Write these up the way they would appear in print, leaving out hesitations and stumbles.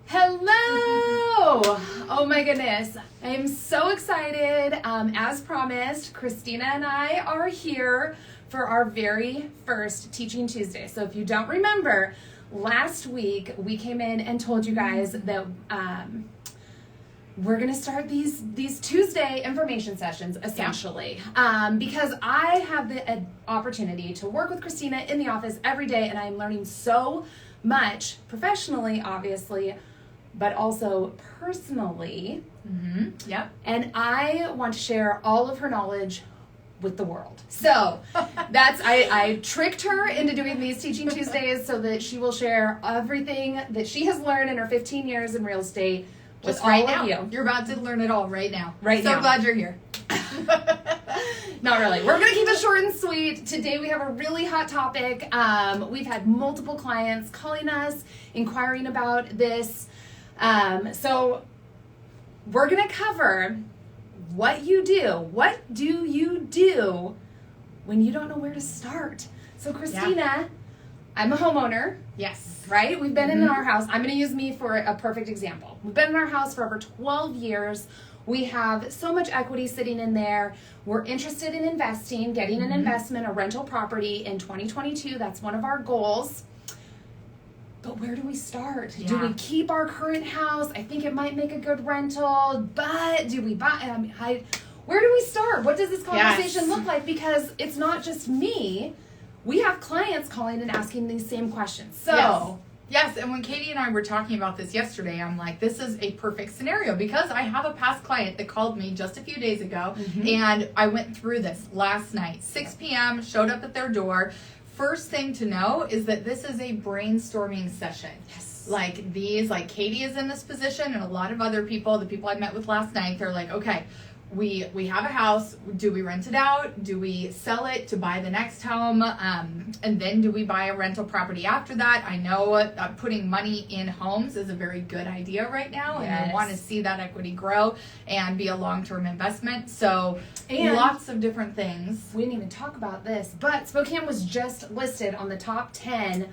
Hello! Oh my goodness. I am so excited. As promised, Christina and I are here for our very first Teaching Tuesday. So if you don't remember, last week we came in and told you guys that we're going to start these Tuesday information sessions, essentially, because I have the opportunity to work with Christina in the office every day, and I'm learning so much professionally, obviously, but also personally. Mm-hmm. Yep. And I want to share all of her knowledge with the world. So I tricked her into doing these Teaching Tuesdays so that she will share everything that she has learned in her 15 years in real estate with all of you. You're about to learn it all right now. So glad you're here. Not really. We're going to keep it short and sweet. Today we have a really hot topic. We've had multiple clients calling us, inquiring about this. So we're going to cover what you do. What do you do when you don't know where to start? So Christina, I'm a homeowner. Yes. Right? We've been in our house. I'm going to use me for a perfect example. We've been in our house for over 12 years. We have so much equity sitting in there. We're interested in investing, getting an investment, a rental property in 2022. That's one of our goals. But where do we start? Yeah. Do we keep our current house? I think it might make a good rental, but do we buy? Where do we start? What does this conversation look like? Because it's not just me. We have clients calling and asking these same questions. So Yes, and when Katie and I were talking about this yesterday, I'm like, this is a perfect scenario because I have a past client that called me just a few days ago, and I went through this last night. 6 p.m., showed up at their door. First thing to know is that this is a brainstorming session. Yes. Like Katie is in this position, and a lot of other people, the people I met with last night, they're like, okay, we have a house. Do we rent it out? Do we sell it to buy the next home? And then do we buy a rental property after that? I know putting money in homes is a very good idea right now. Yes. And we want to see that equity grow and be a long-term investment. So and lots of different things. We didn't even talk about this, but Spokane was just listed on the top 10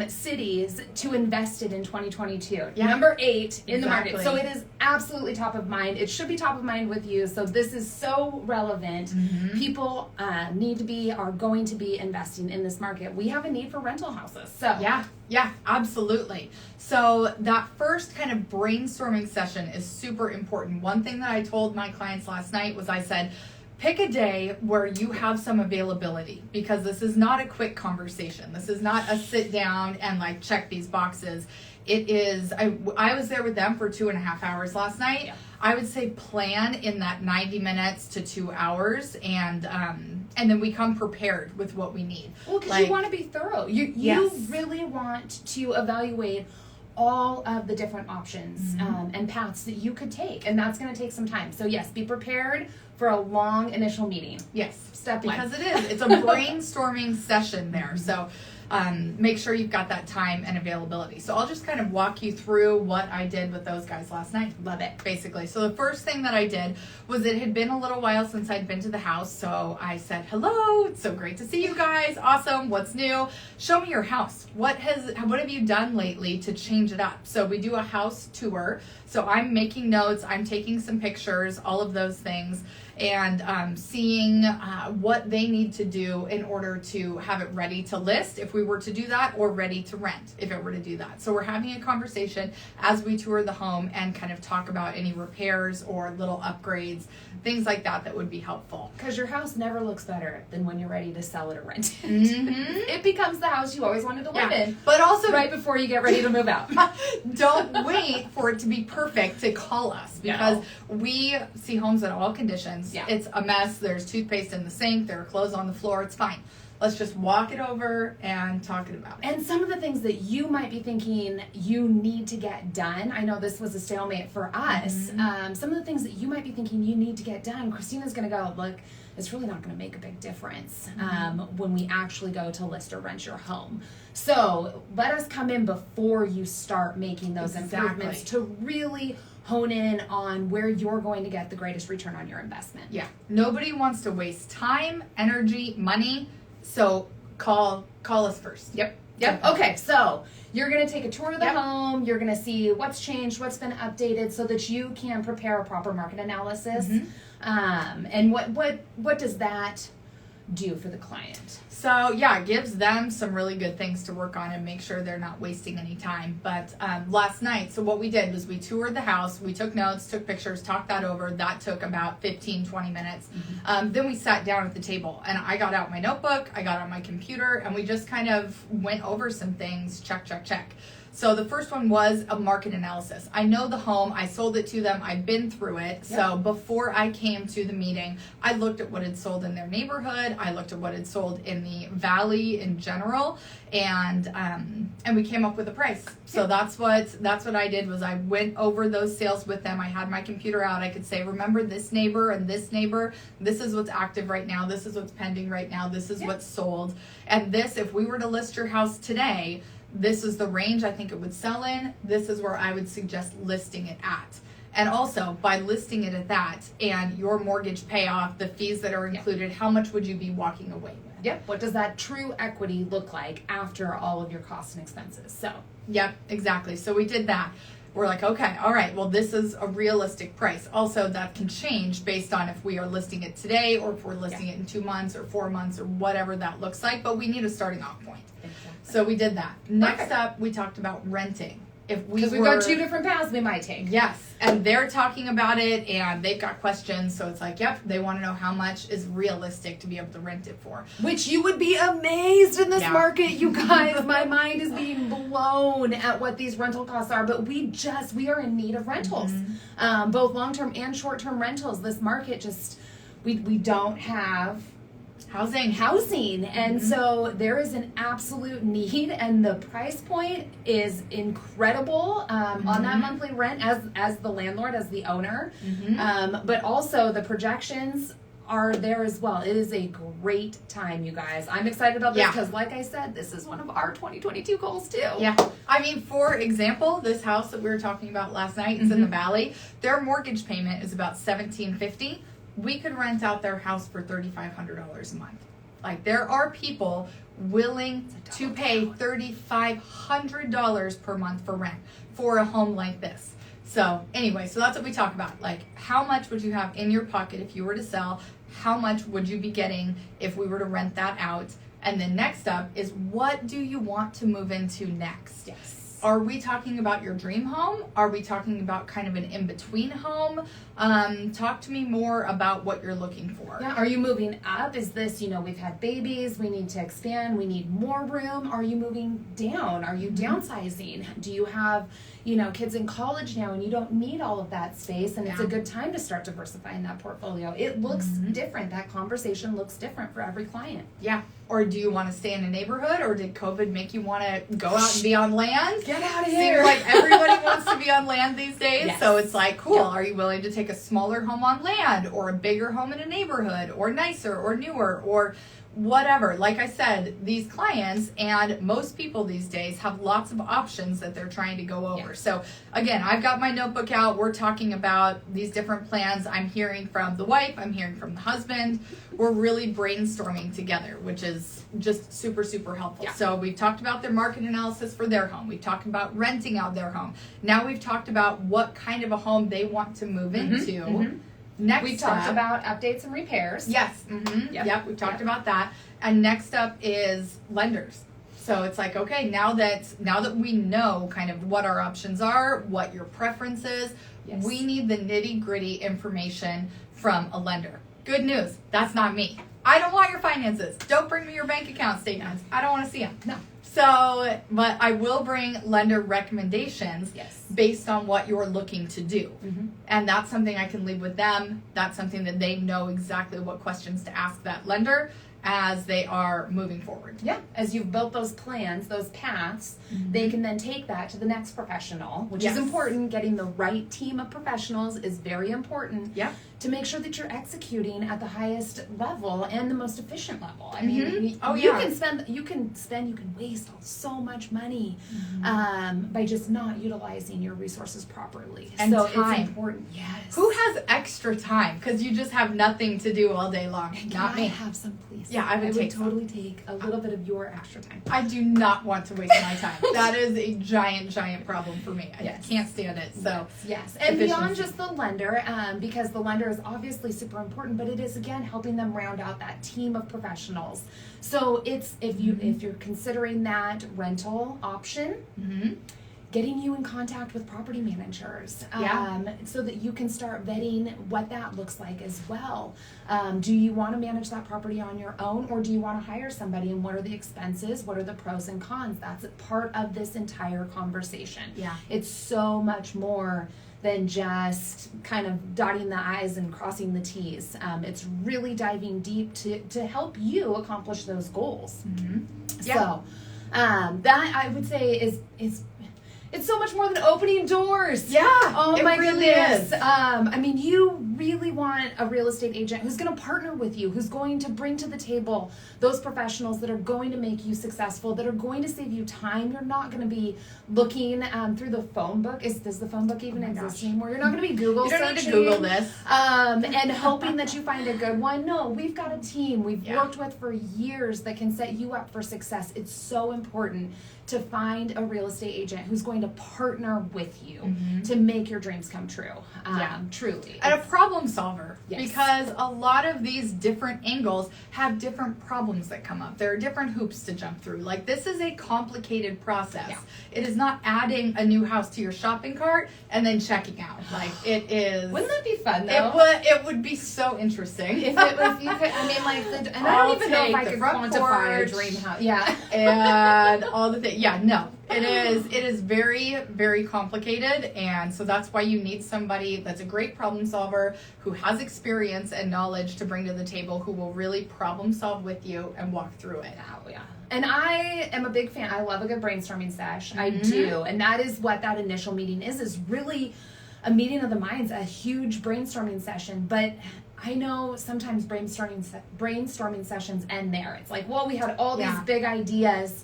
cities to invest in 2022. Yeah. Number 8 in the market. Exactly. So it is absolutely top of mind. It should be top of mind with you. So this is so relevant. People are going to be investing in this market. We have a need for rental houses. So Yeah, absolutely. So that first kind of brainstorming session is super important. One thing that I told my clients last night was I said, pick a day where you have some availability because this is not a quick conversation. This is not a sit down and like check these boxes. It is, I was there with them for 2.5 hours last night. Yeah. I would say plan in that 90 minutes to 2 hours and then we come prepared with what we need. Well, because you want to be thorough. You really want to evaluate all of the different options and paths that you could take. And that's going to take some time. So yes, be prepared for a long initial meeting. Yes. Step one. Because it is. It's a brainstorming session there. So make sure you've got that time and availability. So I'll just kind of walk you through what I did with those guys last night. Love it. Basically. So the first thing that I did was it had been a little while since I'd been to the house. So I said, hello, it's so great to see you guys. Awesome. What's new? Show me your house. What have you done lately to change it up? So we do a house tour. So I'm making notes. I'm taking some pictures, all of those things, and seeing what they need to do in order to have it ready to list if we were to do that, or ready to rent if it were to do that. So we're having a conversation as we tour the home and kind of talk about any repairs or little upgrades, things like that would be helpful. Because your house never looks better than when you're ready to sell it or rent it. It becomes the house you always wanted to live in. But also right before you get ready to move out. Don't wait for it to be perfect to call us, because we see homes in all conditions. Yeah. It's a mess. There's toothpaste in the sink. There are clothes on the floor. It's fine. Let's just walk it over and talk it about it. And some of the things that you might be thinking you need to get done, I know this was a stalemate for us. Some of the things that you might be thinking you need to get done, Christina's going to go, look, it's really not going to make a big difference when we actually go to list or rent your home. So let us come in before you start making those improvements to really hone in on where you're going to get the greatest return on your investment. Yeah. Nobody wants to waste time, energy, money. So call us first. Yep. Yep. Okay, so you're going to take a tour of the Yep. home. You're going to see what's changed, what's been updated, so that you can prepare a proper market analysis. And what does that do for the client? So yeah, it gives them some really good things to work on and make sure they're not wasting any time. But last night, so what we did was we toured the house, we took notes, took pictures, talked that over. That took about 15, 20 minutes. Then we sat down at the table and I got out my notebook, I got on my computer, and we just kind of went over some things, check. So the first one was a market analysis. I know the home, I sold it to them, I've been through it. Yep. So before I came to the meeting, I looked at what had sold in their neighborhood, I looked at what had sold in the valley in general, and we came up with a price. So that's what I did was I went over those sales with them. I had my computer out. I could say, remember this neighbor and this neighbor, this is what's active right now, this is what's pending right now, this is what's sold. And this, if we were to list your house today, this is the range I think it would sell in. This is where I would suggest listing it at. And also, by listing it at that and your mortgage payoff, the fees that are included, how much would you be walking away with? Yep. What does that true equity look like after all of your costs and expenses? So. Yep, exactly. So we did that. We're like, okay, all right, well, this is a realistic price. Also, that can change based on if we are listing it today or if we're listing it in 2 months or 4 months or whatever that looks like. But we need a starting off point. Exactly. So we did that. Next up, we talked about renting. If we Because we've got 2 different paths we might take. Yes, and they're talking about it, and they've got questions. So it's like, yep, they want to know how much is realistic to be able to rent it for. Which you would be amazed in this Yeah. market, you guys. My mind is being blown at what these rental costs are. But we are in need of rentals, both long-term and short-term rentals. This market just, we don't have housing, and so there is an absolute need, and the price point is incredible on that monthly rent as the landlord, as the owner, but also the projections are there as well. It is a great time, you guys. I'm excited about this because, like I said, this is one of our 2022 goals too. Yeah, I mean, for example, this house that we were talking about last night, it's in the valley. Their mortgage payment is about $1,750. We could rent out their house for $3,500 a month. Like, there are people willing to pay $3,500 per month for rent for a home like this. So anyway, so that's what we talk about. Like, how much would you have in your pocket if you were to sell? How much would you be getting if we were to rent that out? And then next up is, what do you want to move into next? Yes. Are we talking about your dream home? Are we talking about kind of an in-between home? Talk to me more about what you're looking for. Yeah. Are you moving up? Is this, we've had babies, we need to expand, we need more room? Are you moving down? Are you downsizing? Do you have, kids in college now and you don't need all of that space, and it's a good time to start diversifying that portfolio? It looks different. That conversation looks different for every client. Yeah. Or do you want to stay in a neighborhood, or did COVID make you want to go out and be on land? Get out of here. Seems like everybody wants to be on land these days. Yes. So it's like, cool. Yep. Are you willing to take a smaller home on land, or a bigger home in a neighborhood, or nicer, or newer, or whatever? Like I said, these clients and most people these days have lots of options that they're trying to go over. Yeah. So again, I've got my notebook out. We're talking about these different plans. I'm hearing from the wife. I'm hearing from the husband. We're really brainstorming together, which is just super, super helpful. Yeah. So we've talked about their market analysis for their home. We've talked about renting out their home. Now we've talked about what kind of a home they want to move into. Next We step, talked about updates and repairs. yes, yep, we've talked about that. And next up is lenders. So it's like, okay, now that we know kind of what our options are, what your preference is, we need the nitty-gritty information from a lender. Good news, that's not me. I don't want your finances. Don't bring me your bank account statements. I don't want to see them. No. So, but I will bring lender recommendations based on what you're looking to do. And that's something I can leave with them. That's something that they know exactly what questions to ask that lender as they are moving forward. Yeah, as you've built those plans, those paths, they can then take that to the next professional, which is important. Getting the right team of professionals is very important. Yeah. to make sure that you're executing at the highest level and the most efficient level. I mean, you can waste so much money by just not utilizing your resources properly. And so time. It's important. Yes. Who has extra time? Because you just have nothing to do all day long. Not me. I have some, please? Yeah, I would totally take a little bit of your extra time. I do not want to waste my time. That is a giant problem for me. I can't stand it. So yes. And beyond just the lender, because the lender is obviously super important, but it is again helping them round out that team of professionals. So it's if you're considering that rental option, getting you in contact with property managers, so that you can start vetting what that looks like as well. Do you want to manage that property on your own, or do you want to hire somebody, and what are the expenses? What are the pros and cons? That's part of this entire conversation. Yeah. It's so much more than just kind of dotting the I's and crossing the T's. It's really diving deep to help you accomplish those goals. So that I would say is it's so much more than opening doors. Yeah. Oh my really goodness. is. I mean, you really want a real estate agent who's going to partner with you, who's going to bring to the table those professionals that are going to make you successful, that are going to save you time. You're not going to be looking through the phone book. Does the phone book even exist anymore? You're not going to be Google searching. You don't need to Google this. And hoping that you find a good one. No, we've got a team we've worked with for years that can set you up for success. It's so important to find a real estate agent who's going to partner with you to make your dreams come true. Truly. And a problem solver. Yes. Because a lot of these different angles have different problems that come up. There are different hoops to jump through. Like, this is a complicated process. Yeah. It is not adding a new house to your shopping cart and then checking out. Like, it is. Wouldn't that be fun, though? It would be so interesting. If you could, I mean, like, and I don't even know if I could quantify a dream house. Yeah. And all the things. Yeah, no. It is very, very complicated, and so that's why you need somebody that's a great problem solver, who has experience and knowledge to bring to the table, who will really problem solve with you and walk through it. Oh, yeah. And I am a big fan. I love a good brainstorming sesh. I do. And that is what that initial meeting is really a meeting of the minds, a huge brainstorming session. But I know sometimes brainstorming sessions end there. It's like, well, we had all these big ideas.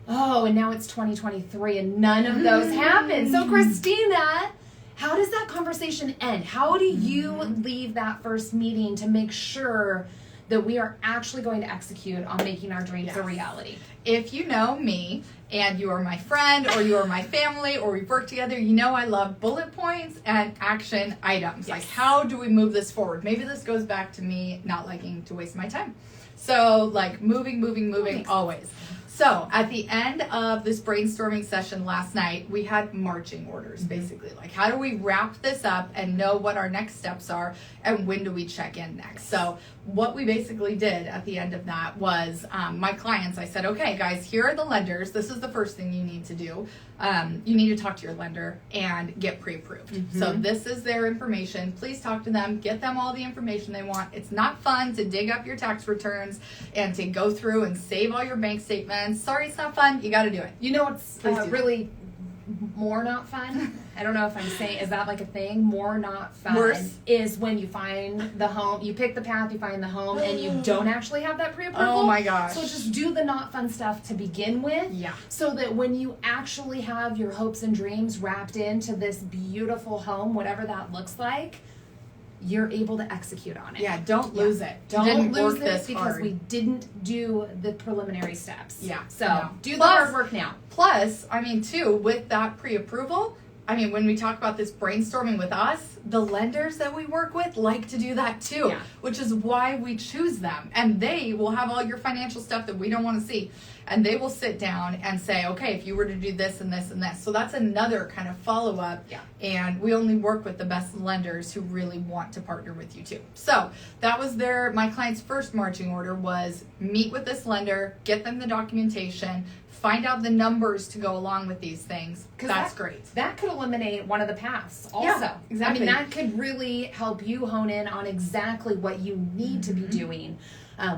Oh, and now it's 2023 and none of those happen. So, Christina, how does that conversation end? How do you leave that first meeting to make sure that we are actually going to execute on making our dreams a reality? If you know me and you are my friend or you are my family or we've worked together, you know I love bullet points and action items. Like, how do we move this forward? Maybe this goes back to me not liking to waste my time. So, like, moving, always. So, at the end of this brainstorming session last night, we had marching orders, basically. Like, how do we wrap this up and know what our next steps are, and when do we check in next? So, what we basically did at the end of that was, my clients, I said, okay, guys, here are the lenders. This is the first thing you need to do. You need to talk to your lender and get pre-approved. So, this is their information. Please talk to them. Get them all the information they want. It's not fun to dig up your tax returns and to go through and save all your bank statements. Sorry, it's not fun. You got to do it. You know what's really more not fun? I don't know if I'm saying, is that like a thing? More not fun. Worse is when you find the home, you pick the path, you find the home, and you don't actually have that pre-approval. Oh my gosh. So just do the not fun stuff to begin with. Yeah. So that when you actually have your hopes and dreams wrapped into this beautiful home, whatever that looks like, you're able to execute on it. Yeah, don't lose it. Don't lose it because we didn't do the preliminary steps. Yeah. So do the hard work now. Plus, I mean, too, with that pre-approval, I mean, when we talk about this brainstorming with us, the lenders that we work with like to do that too, which is why we choose them. And they will have all your financial stuff that we don't want to see. And they will sit down and say, okay, if you were to do this and this and this. So that's another kind of follow-up. Yeah. And we only work with the best lenders who really want to partner with you too. So that was my client's first marching order was meet with this lender, get them the documentation, find out the numbers to go along with these things. That's great. That could eliminate one of the paths also. Yeah, exactly. I mean, that could really help you hone in on exactly what you need to be doing.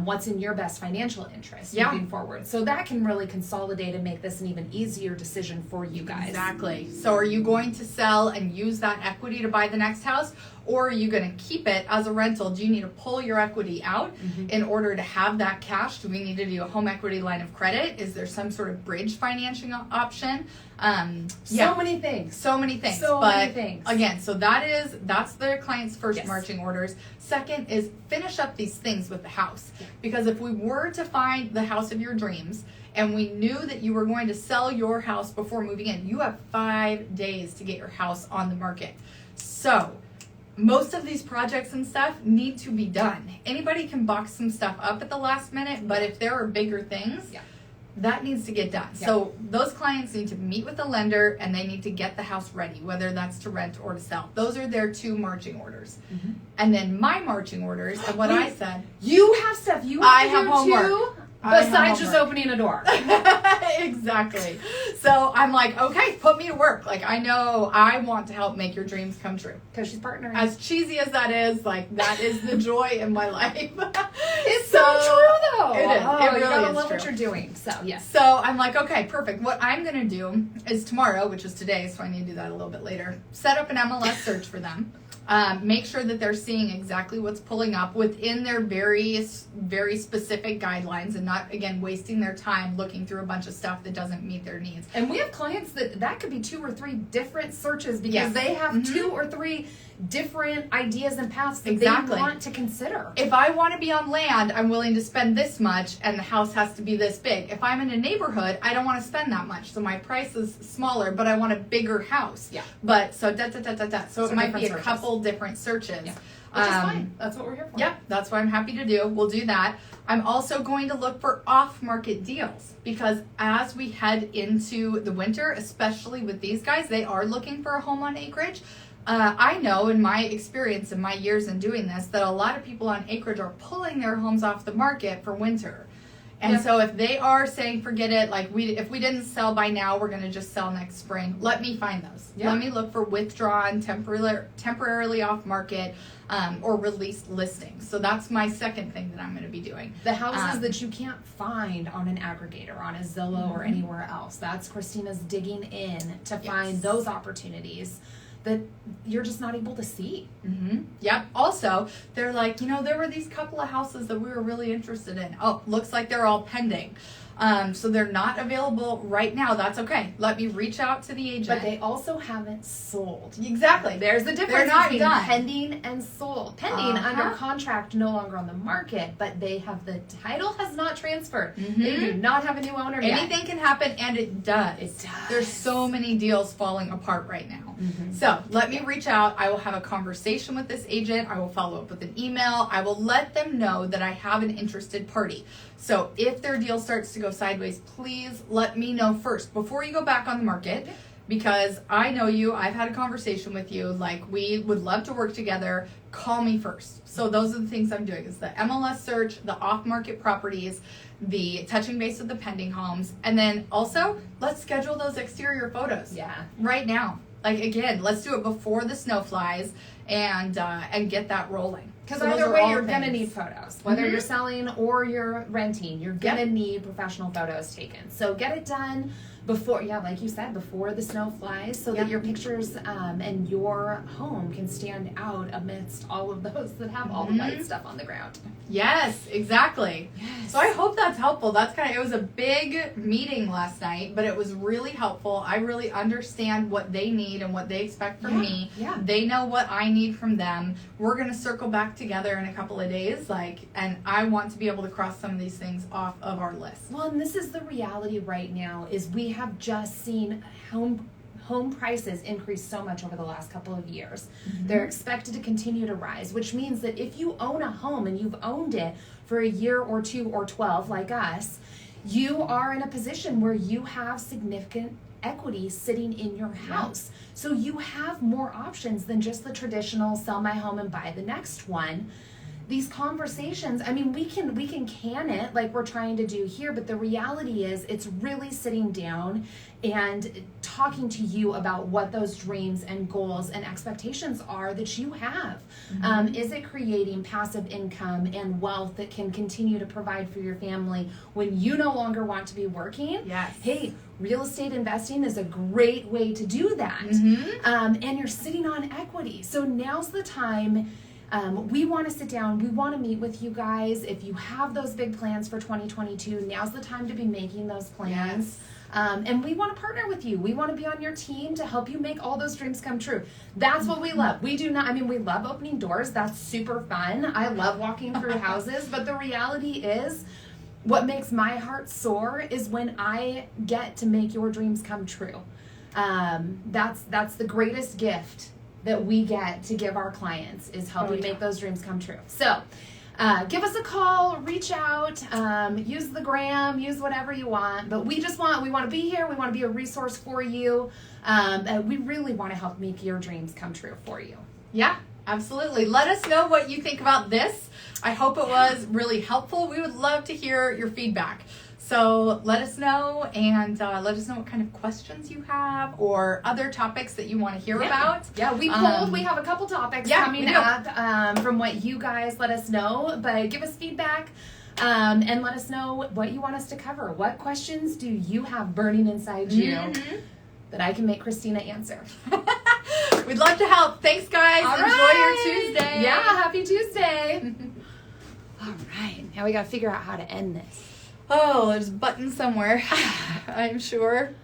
what's in your best financial interest moving forward. So that can really consolidate and make this an even easier decision for you guys. Exactly. So are you going to sell and use that equity to buy the next house? Or are you going to keep it as a rental? Do you need to pull your equity out in order to have that cash? Do we need to do a home equity line of credit? Is there some sort of bridge financing option? So many things. So many things. Again, so that's the client's first marching orders. Second is finish up these things with the house. Because if we were to find the house of your dreams, and we knew that you were going to sell your house before moving in, you have 5 days to get your house on the market. So most of these projects and stuff need to be done. Anybody can box some stuff up at the last minute, but if there are bigger things, that needs to get done. So those clients need to meet with the lender and they need to get the house ready, whether that's to rent or to sell. Those are their 2 marching orders. And then my marching orders, and what I said. You have stuff you have to do homework. too, besides just opening a door. Exactly. So I'm like, okay, put me to work. Like, I know I want to help make your dreams come true. Because she's partnering. As cheesy as that is, like, that is the joy in my life. It's so true, though. It is. It really you gotta is love true. what you're doing. So, yes. So I'm like, okay, perfect. What I'm going to do is tomorrow, which is today, so I need to do that a little bit later, set up an MLS search for them. Make sure that they're seeing exactly what's pulling up within their very, very specific guidelines and not, again, wasting their time looking through a bunch of stuff that doesn't meet their needs. And we have clients that could be 2 or 3 different searches because they have 2 or 3 different ideas and paths that they want to consider. If I want to be on land, I'm willing to spend this much and the house has to be this big. If I'm in a neighborhood, I don't want to spend that much. So my price is smaller, but I want a bigger house. But so So it might be a couple different searches. Which is fine. That's what we're here for. Yep, that's what I'm happy to do. We'll do that. I'm also going to look for off-market deals because as we head into the winter, especially with these guys, they are looking for a home on acreage. I know in my experience in my years in doing this that a lot of people on acreage are pulling their homes off the market for winter. And so if they are saying, forget it, like if we didn't sell by now, we're going to just sell next spring, let me find those. Let me look for withdrawn, temporarily off market, or released listings. So that's my second thing that I'm going to be doing. The houses that you can't find on an aggregator, on a Zillow or anywhere else. That's Christina's digging in to find those opportunities that you're just not able to see. Yep. Also, they're like, there were these couple of houses that we were really interested in. Oh, looks like they're all pending. So they're not available right now. That's okay. Let me reach out to the agent. But they also haven't sold. Exactly. There's the difference They're not between done. pending and sold. Pending, under contract, no longer on the market, but they have the title has not transferred. They do not have a new owner yet. Anything can happen, and it does. It does. There's so many deals falling apart right now. So let me reach out. I will have a conversation with this agent. I will follow up with an email. I will let them know that I have an interested party. So if their deal starts to go sideways, please let me know first before you go back on the market, because I know you. I've had a conversation with you. Like, we would love to work together. Call me first. So those are the things I'm doing: is the MLS search, the off-market properties, the touching base with the pending homes, and then also let's schedule those exterior photos. Right now. Like, again, let's do it before the snow flies and get that rolling. Because either way, you're going to need photos. Whether you're selling or you're renting, you're going to need professional photos taken. So get it done before, like you said, before the snow flies, so that your pictures and your home can stand out amidst all of those that have all the white stuff on the ground. Yes, exactly. So I hope that's helpful. It was a big meeting last night, but it was really helpful. I really understand what they need and what they expect from me. They know what I need from them. We're going to circle back together in a couple of days, and I want to be able to cross some of these things off of our list. Well, and this is the reality right now, is we have just seen home prices increase so much over the last couple of years. They're expected to continue to rise, which means that if you own a home and you've owned it for a year or 2 or 12 like us, you are in a position where you have significant equity sitting in your house. So you have more options than just the traditional sell my home and buy the next one. These conversations, I mean, we can can it like we're trying to do here, but the reality is it's really sitting down and talking to you about what those dreams and goals and expectations are that you have. Is it creating passive income and wealth that can continue to provide for your family when you no longer want to be working? Yes. Hey, real estate investing is a great way to do that. And you're sitting on equity. So now's the time. We want to sit down. We want to meet with you guys. If you have those big plans for 2022, now's the time to be making those plans. And we want to partner with you. We want to be on your team to help you make all those dreams come true. That's what we love. We do not, I mean, we love opening doors. That's super fun. I love walking through houses. But the reality is, what makes my heart soar is when I get to make your dreams come true. That's the greatest gift that we get to give our clients, is helping make those dreams come true. So give us a call, reach out, use the gram, use whatever you want. But we want to be here. We want to be a resource for you. We really want to help make your dreams come true for you. Yeah, absolutely. Let us know what you think about this. I hope it was really helpful. We would love to hear your feedback. So let us know, and let us know what kind of questions you have or other topics that you want to hear about. Yeah, we polled. We have a couple topics coming up from what you guys let us know. But give us feedback and let us know what you want us to cover. What questions do you have burning inside you that I can make Christina answer? We'd love to help. Thanks, guys. Enjoy your Tuesday. Yeah, happy Tuesday. All right, now we got to figure out how to end this. Oh, there's a button somewhere, I'm sure.